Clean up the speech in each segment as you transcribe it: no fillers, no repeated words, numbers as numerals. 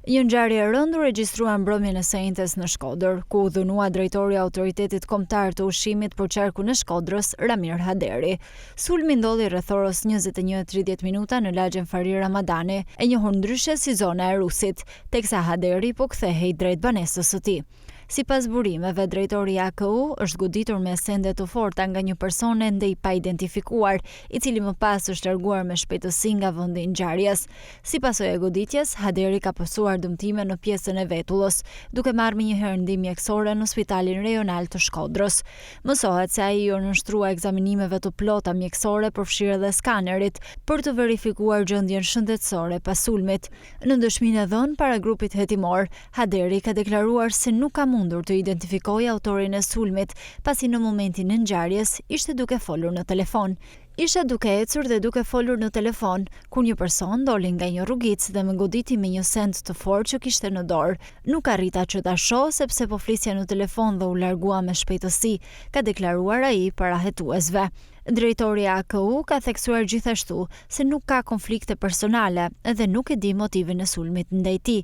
Një ngjarje e rëndë u regjistrua mbrëmjen e së në Shkodër, ku u dhunua drejtori i Autoritetit Kombëtar të Ushqimit për qarkun e Shkodrës, Ramir Haderi. Sulmi ndodhi rreth orës 21:30 minuta në lagjen Fari Ramadani, e njohur ndryshe si zona e Rusit, teksa Haderi po kthehej drejt banesës së tij. Sipas burimeve, drejtori i AKU është goditur me sende të forta nga një person ende i pa identifikuar, i cili më pas është larguar me shpejtësi nga vendi i ngjarjes. Si pasojë e goditjes, Haderi ka pasur dëmtime në pjesën e vetullës, duke marrë me një herë ndihmë mjekësore në Spitalin Rajonal të Shkodrës. Mësohet se ai u nënshtrua ekzaminimeve të plota mjekësore, përfshirë edhe skanerit, për të verifikuar gjendjen shëndetësore pas sulmit. Në dëshminë e dhënë para grupit hetimor, Haderi ka deklaruar se nuk ka mundur të identifikojë autorin e sulmit, pasi në momentin e ngjarjes ishte duke folur në telefon. Ishte duke ecur dhe duke folur në telefon, kur një person doli nga një rrugicë dhe më goditi me një send të fortë që kishte në dorë. Nuk arrita që ta shoh sepse po flisja në telefon dhe u largua me shpejtësi, ka deklaruar ai para hetuesve. Drejtori i AKU ka theksuar gjithashtu se nuk ka konflikte personale dhe nuk e di motivin e sulmit ndaj tij.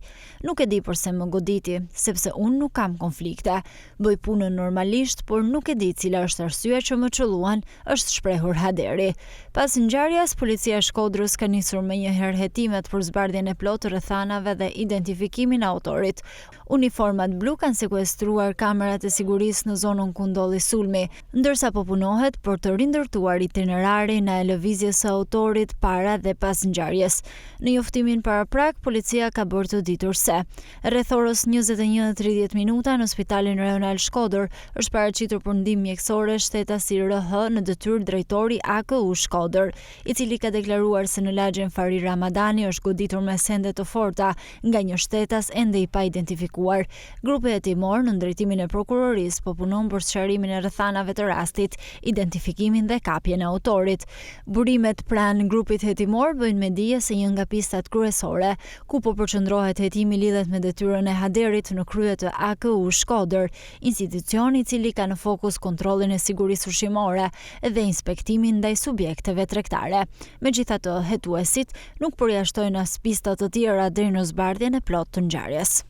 Nuk e di pse më goditi, sepse unë nuk kam konflikte. Bëj punën normalisht, por nuk e di cila është arsyeja që më çelluan, është shprehur Haderi. Pas ngjarjes, policia e Shkodrës ka nisur menjëherë hetimet për zbardhjen e plotë të rrethanave dhe identifikimin e autorit. Uniformat blu kanë sekuestruar kamerat e sigurisë në zonën ku ndodhi sulmi, ndërsa po punohet për të rindërtuar itinerarin e lëvizjes së autorit para dhe pas ngjarjes. Në njoftimin paraprak, policia ka bërë të ditur se rreth orës 21:30 minuta në Spitalin Rajonal Shkodër është paraqitur për ndihmë mjekësore shtetasi RH në detyrë drejtori AKU Shkodër, i cili ka deklaruar se në lagjen Fari Ramadani është goditur me sende të forta nga një shtetas ende i pa identifikuar. Grupi hetimor në drejtimin e prokurorisë po punon për sqarimin e rrethanave të rastit, identifikimin dhe kapjen e autorit. Burimet pranë grupit hetimor bëjnë me dije se një nga pistat kryesore ku po përqendrohet hetimi lidhet me detyrën e Haderit në krye të AKU Shkodër, institucion i cili ka në fokus kontrollin e sigurisë ushqimore dhe inspektimin ndaj subjekteve tregtare. Megjithatë, hetuesit nuk përjashtojnë as pista të tjera deri në zbardhjen e plotë të ngjarjes.